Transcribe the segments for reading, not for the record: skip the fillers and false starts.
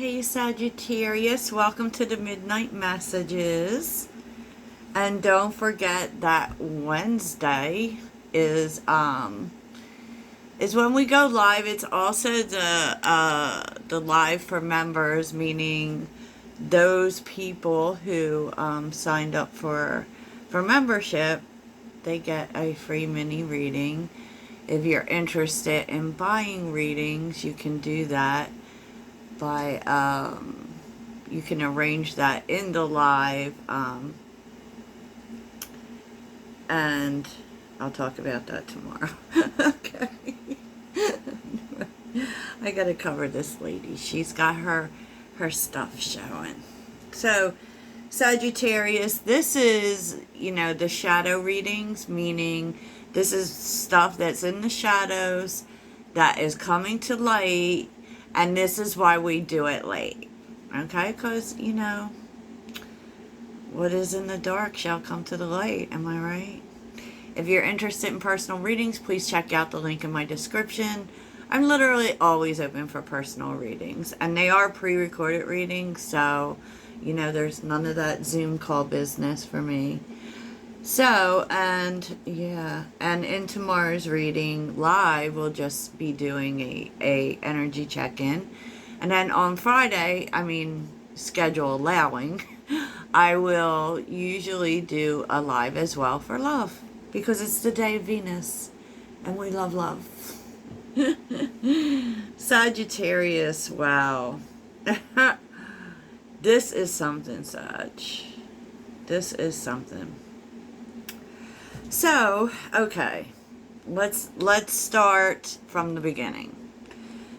Hey Sagittarius, welcome to the Midnight Messages. And don't forget that Wednesday is when we go live. It's also the live for members, meaning those people who signed up for membership. They get a free mini reading. If you're interested in buying readings, you can do that by you can arrange that in the live, and I'll talk about that tomorrow. Okay. I gotta cover this lady. She's got her stuff showing. So Sagittarius, this is, the shadow readings, meaning this is stuff that's in the shadows that is coming to light. And this is why we do it late. Okay? Because, what is in the dark shall come to the light. Am I right? If you're interested in personal readings, please check out the link in my description. I'm literally always open for personal readings. And they are pre-recorded readings. So, there's none of that Zoom call business for me. So, and in tomorrow's reading live, we'll just be doing a energy check-in. And then on Friday, schedule allowing, I will usually do a live as well for love. Because it's the day of Venus, and we love love. Sagittarius, wow. This is something, Sag. This is something. So, okay, let's start from the beginning.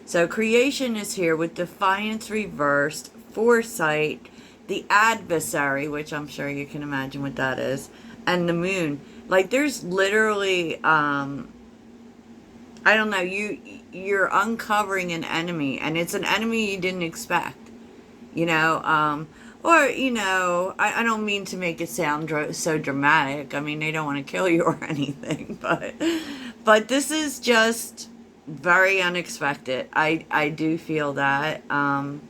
So creation is here with defiance reversed, foresight, the adversary, which I'm sure you can imagine what that is, and the moon. Like there's literally, I don't know, you're uncovering an enemy, and it's an enemy you didn't expect, I don't mean to make it sound so dramatic. I mean, they don't want to kill you or anything, but this is just very unexpected. I do feel that. And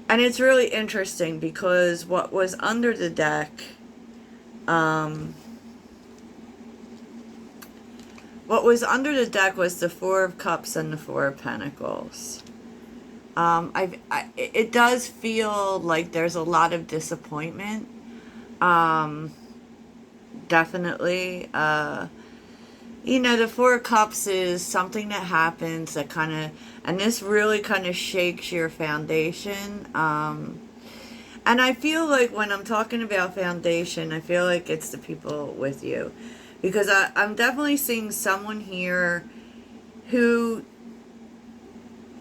it's really interesting because what was under the deck, was the Four of Cups and the Four of Pentacles. It does feel like there's a lot of disappointment. Definitely. The Four of Cups is something that happens that and this really kind of shakes your foundation. And I feel like when I'm talking about foundation, I feel like it's the people with you. Because I'm definitely seeing someone here who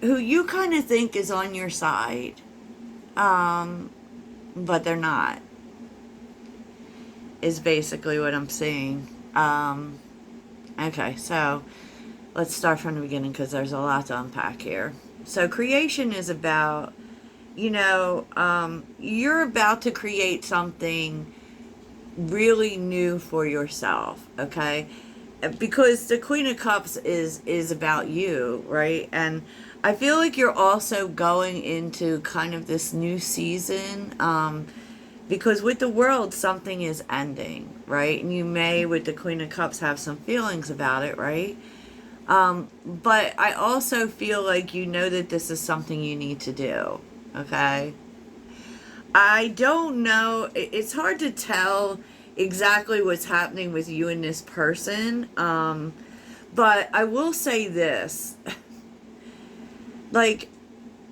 you kind of think is on your side, but they're not, is basically what I'm seeing. Okay, so let's start from the beginning because there's a lot to unpack here. So creation is about, you're about to create something really new for yourself, okay? Because the Queen of Cups is about you, right? And I feel like you're also going into kind of this new season, because with the World, something is ending, right? And you may, with the Queen of Cups, have some feelings about it, right? But I also feel like that this is something you need to do, okay? I don't know. It's hard to tell exactly what's happening with you and this person. But I will say this. Like,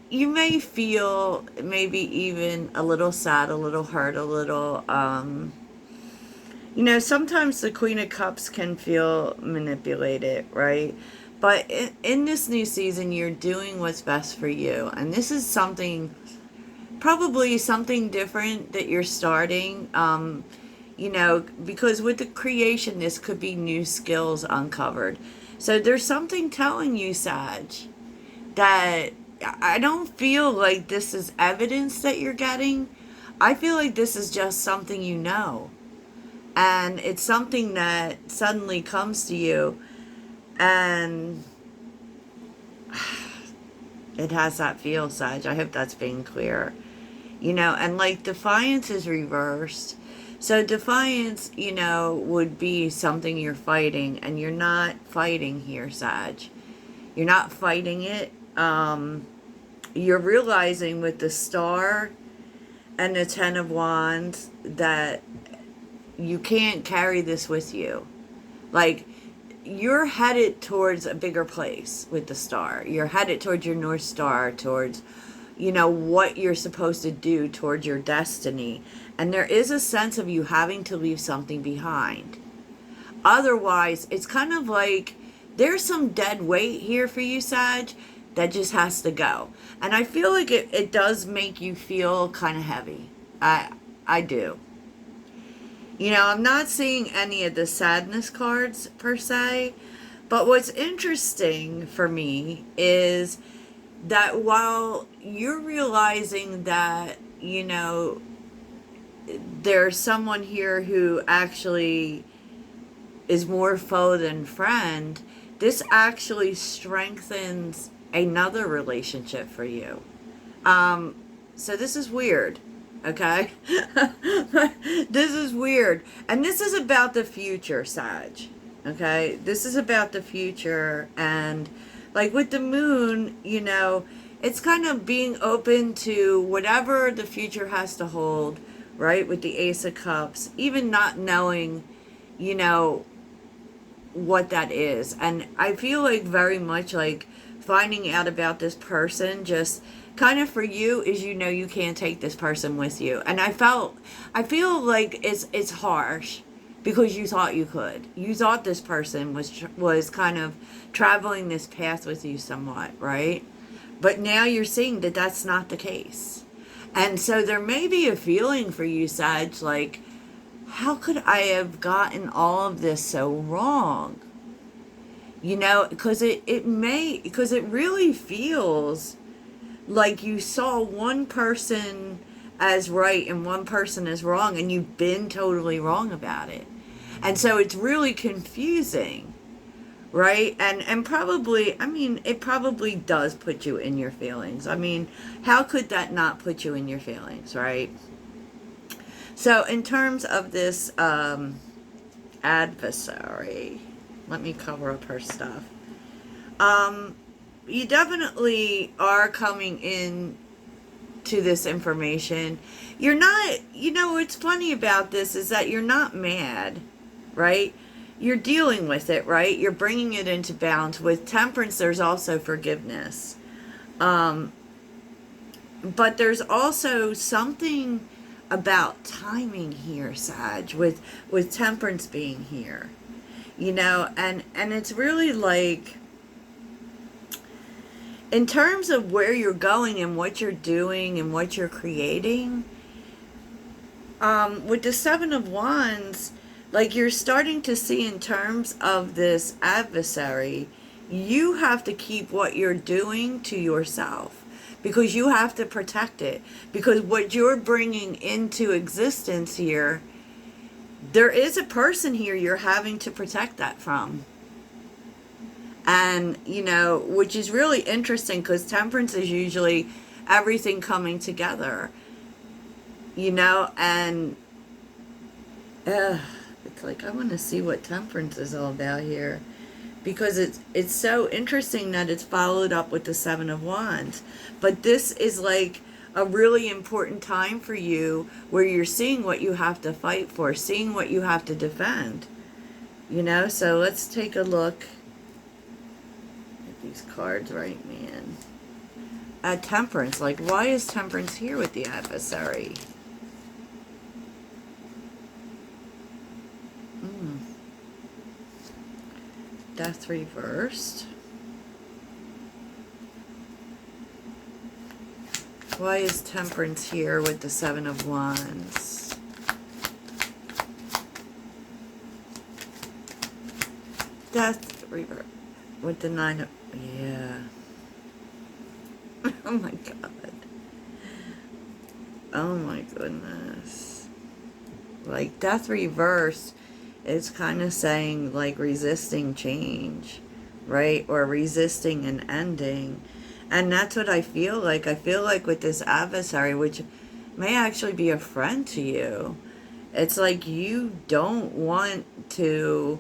you may feel maybe even a little sad, a little hurt, a little, sometimes the Queen of Cups can feel manipulated, right? But in this new season, you're doing what's best for you. And this is probably something different that you're starting, because with the creation, this could be new skills uncovered. So there's something telling you, Sag, that I don't feel like this is evidence that you're getting. I feel like this is just something and it's something that suddenly comes to you, and It has that feel, Sag. I hope that's being clear. You know, and like defiance is reversed. So defiance, you know, would be something you're fighting, and you're not fighting here, Sag. You're not fighting it. You're realizing with the Star and the Ten of Wands that you can't carry this with you. Like, you're headed towards a bigger place with the Star. You're headed towards your North Star, towards, you know, what you're supposed to do, towards your destiny. And there is a sense of you having to leave something behind. Otherwise, it's kind of like there's some dead weight here for you, Sag, that just has to go. And I feel like it does make you feel kind of heavy. I do. You know, I'm not seeing any of the sadness cards per se, but what's interesting for me is that while you're realizing that, you know, there's someone here who actually is more foe than friend, this actually strengthens another relationship for you. So this is weird. Okay? This is weird. And this is about the future, Sag. Okay? This is about the future. And like with the moon, you know, it's kind of being open to whatever the future has to hold, right? With the Ace of Cups, even not knowing, you know, what that is. And I feel like very much like finding out about this person just kind of for you is, you know, you can't take this person with you. And I feel like it's harsh because you thought you could. You thought this person was kind of traveling this path with you somewhat, right? But now you're seeing that that's not the case. And so there may be a feeling for you, Sag, like, how could I have gotten all of this so wrong? You know, because it really feels like you saw one person as right and one person as wrong, and you've been totally wrong about it. And so it's really confusing, right? And probably, I mean, it probably does put you in your feelings. I mean, how could that not put you in your feelings, right? So in terms of this adversary, let me cover up her stuff. You definitely are coming in to this information. You're not, you know, what's funny about this is that you're not mad, right? You're dealing with it, right? You're bringing it into balance. With Temperance, there's also forgiveness. But there's also something about timing here, Sag, with Temperance being here. You know, and it's really like, in terms of where you're going and what you're doing and what you're creating, with the Seven of Wands, like you're starting to see in terms of this adversary, you have to keep what you're doing to yourself because you have to protect it. Because what you're bringing into existence here, there is a person here you're having to protect that from. And, you know, which is really interesting because Temperance is usually everything coming together, you know, and it's like, I want to see what Temperance is all about here, because it's so interesting that it's followed up with the Seven of Wands. But this is like a really important time for you where you're seeing what you have to fight for, seeing what you have to defend, you know. So let's take a look at these cards, right, man. At Temperance, like, why is Temperance here with the adversary? Death reversed. Why is Temperance here with the Seven of Wands? Death reversed with the Nine of... Yeah. Oh my God. Oh my goodness. Like, Death reversed, it's kind of saying, like, resisting change, right? Or resisting an ending. And that's what I feel like. I feel like with this adversary, which may actually be a friend to you, it's like you don't want to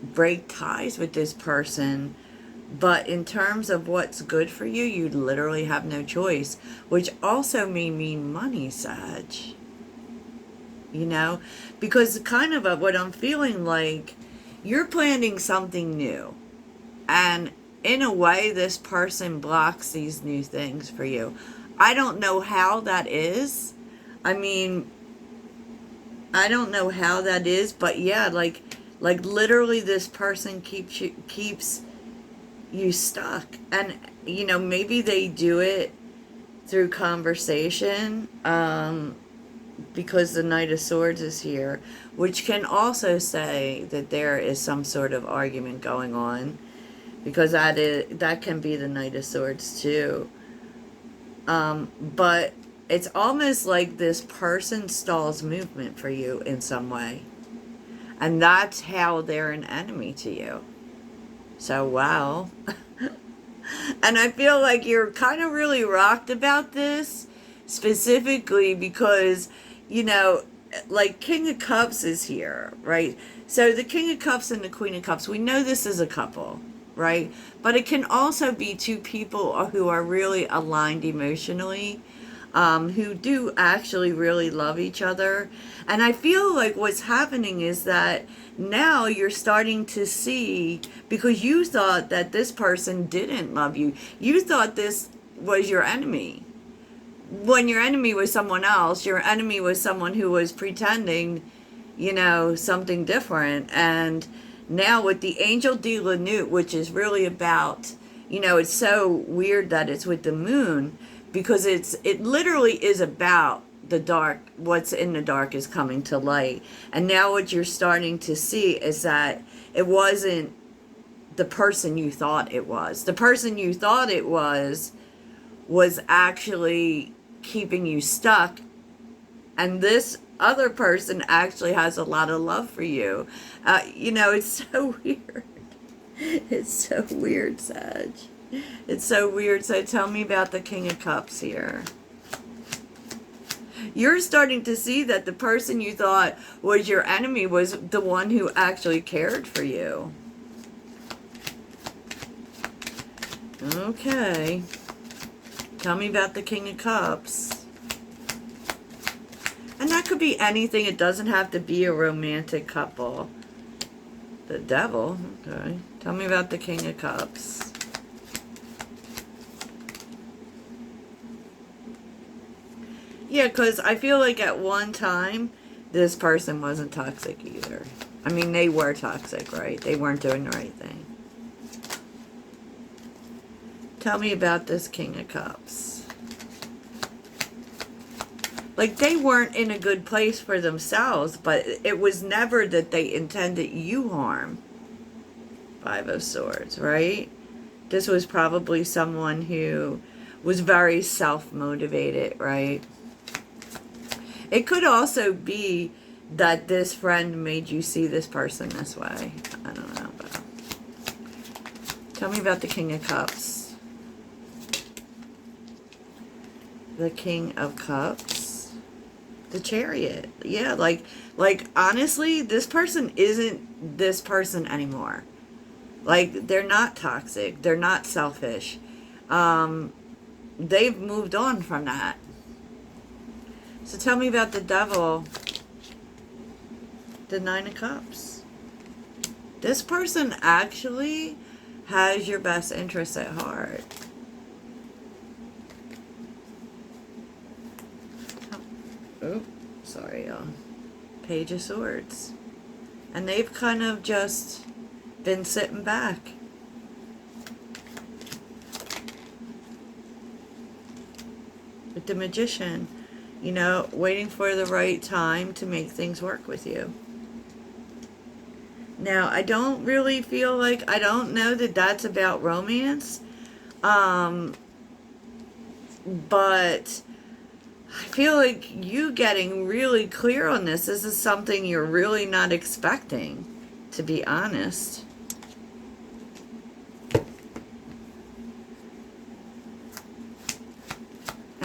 break ties with this person, but in terms of what's good for you, you literally have no choice, which also may mean money, Sag. You know, because kind of what I'm feeling like, you're planning something new, and in a way this person blocks these new things for you. I don't know how that is. I mean, I don't know how that is, but yeah, like literally this person keeps you stuck. And you know, maybe they do it through conversation, because the Knight of Swords is here, which can also say that there is some sort of argument going on, because that can be the Knight of Swords too. But it's almost like this person stalls movement for you in some way. And that's how they're an enemy to you. So, wow. And I feel like you're kind of really rocked about this, specifically because, you know, like King of Cups is here, right? So the King of Cups and the Queen of Cups, we know this is a couple, right? But it can also be two people who are really aligned emotionally, who do actually really love each other. And I feel like what's happening is that now you're starting to see, because you thought that this person didn't love you. You thought this was your enemy. When your enemy was someone else, your enemy was someone who was pretending, you know, something different. And now with the Angel de la Nute, which is really about, you know, it's so weird that it's with the moon, because it literally is about the dark. What's in the dark is coming to light. And now what you're starting to see is that it wasn't the person you thought it was. The person you thought it was actually keeping you stuck, and this other person actually has a lot of love for you. You know, it's so weird. It's so weird, Sag. It's so weird. So tell me about the King of Cups here. You're starting to see that the person you thought was your enemy was the one who actually cared for you. Okay. Tell me about the King of Cups. And that could be anything. It doesn't have to be a romantic couple. The Devil. Okay. Tell me about the King of Cups. Yeah, because I feel like at one time, this person wasn't toxic either. I mean, they were toxic, right? They weren't doing the right thing. Tell me about this King of Cups. Like, they weren't in a good place for themselves, but it was never that they intended you harm. Five of Swords, right? This was probably someone who was very self-motivated, right? It could also be that this friend made you see this person this way. I don't know, but tell me about the King of Cups. The King of Cups. The Chariot. Yeah, like honestly, this person isn't this person anymore. Like, they're not toxic. They're not selfish. They've moved on from that. So tell me about the Devil. The Nine of Cups. This person actually has your best interests at heart. Oh, sorry, y'all. Page of Swords. And they've kind of just been sitting back. With the Magician, you know, waiting for the right time to make things work with you. Now, I don't really feel like, I don't know that that's about romance. But I feel like you getting really clear on this. This is something you're really not expecting, to be honest.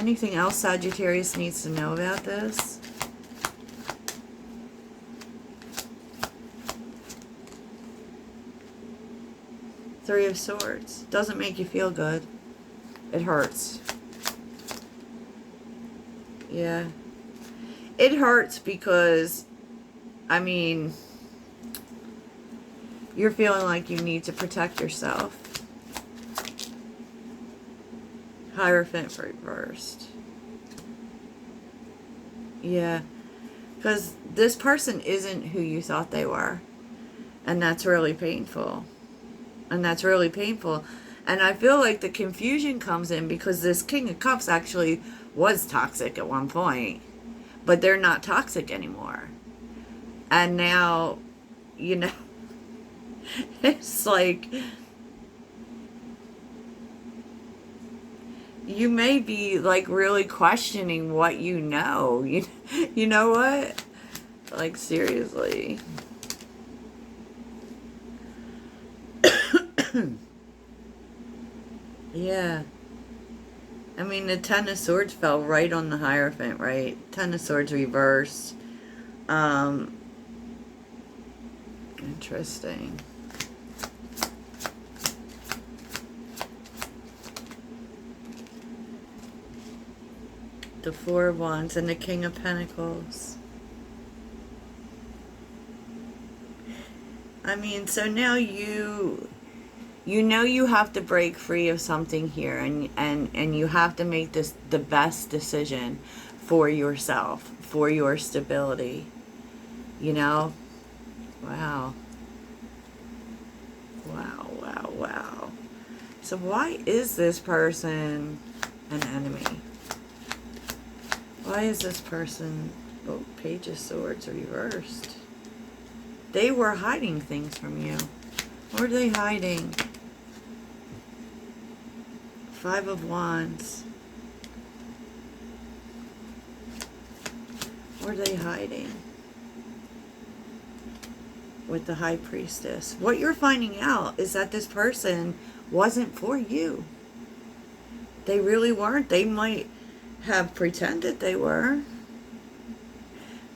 Anything else Sagittarius needs to know about this? Three of Swords. Doesn't make you feel good. It hurts. Yeah. It hurts because, I mean, you're feeling like you need to protect yourself. Hierophant reversed. Yeah. Because this person isn't who you thought they were. And that's really painful. And that's really painful. And I feel like the confusion comes in because this King of Cups actually was toxic at one point. But they're not toxic anymore. And now, you know, it's like, you may be like really questioning what you know. You know what? Like, seriously. Yeah. I mean, the Ten of Swords fell right on the Hierophant, right? Ten of Swords reversed. Interesting. The Four of Wands and the King of Pentacles. I mean, so now you know you have to break free of something here, and you have to make this the best decision for yourself, for your stability. You know? Wow. Wow, wow, wow. So why is this person an enemy? Why is this person... Oh, Page of Swords reversed. They were hiding things from you. What are they hiding? Five of Wands. What are they hiding? With the High Priestess. What you're finding out is that this person wasn't for you. They really weren't. They might have pretended they were.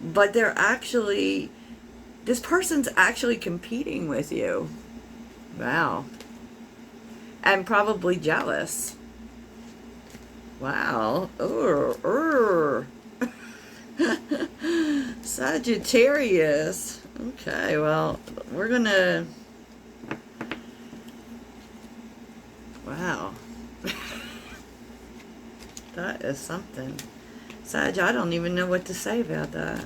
But they're actually... This person's actually competing with you. Wow. And probably jealous. Wow. Sagittarius. Okay, well, we're gonna... Wow. That is something. Sag, I don't even know what to say about that.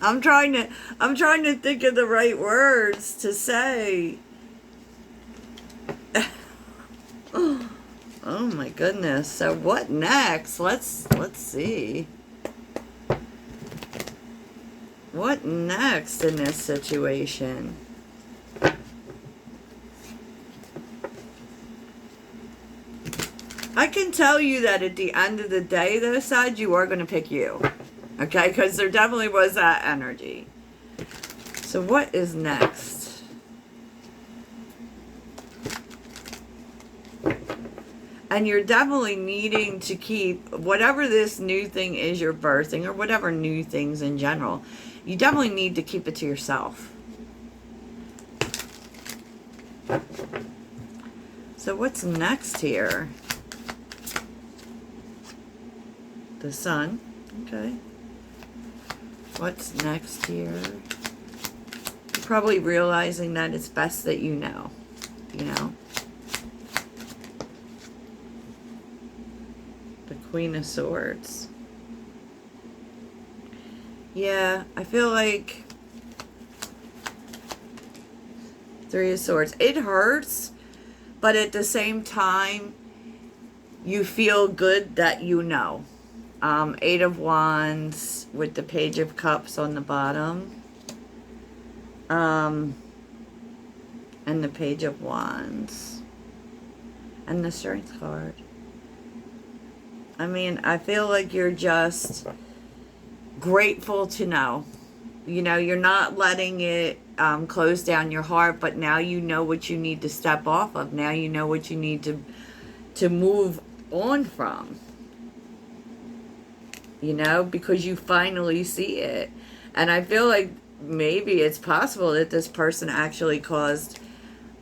I'm trying to think of the right words to say. Oh my goodness. So what next? Let's see. What next in this situation? I can tell you that at the end of the day, though, Sag, you are going to pick you. Okay? Because there definitely was that energy. So what is next? And you're definitely needing to keep whatever this new thing is you're birthing, or whatever new things in general, you definitely need to keep it to yourself. So what's next here? The Sun. Okay. What's next here? You're probably realizing that it's best that you know. You know? The Queen of Swords. Yeah, I feel like... Three of Swords. It hurts, but at the same time, you feel good that you know. Eight of Wands with the Page of Cups on the bottom. And the Page of Wands. And the Strength card. I mean, I feel like you're just grateful to know. You know, you're not letting it close down your heart, but now you know what you need to step off of. Now you know what you need to move on from. you know, because you finally see it. And I feel like maybe it's possible that this person actually caused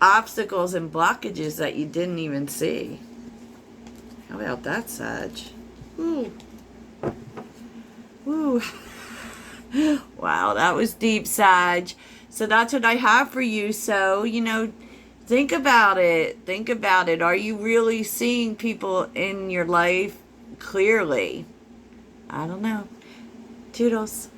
obstacles and blockages that you didn't even see. How about that, Sag? Ooh. Ooh. Wow, that was deep, Sag. So that's what I have for you. So, you know, think about it. Think about it. Are you really seeing people in your life clearly? I don't know. Toodles.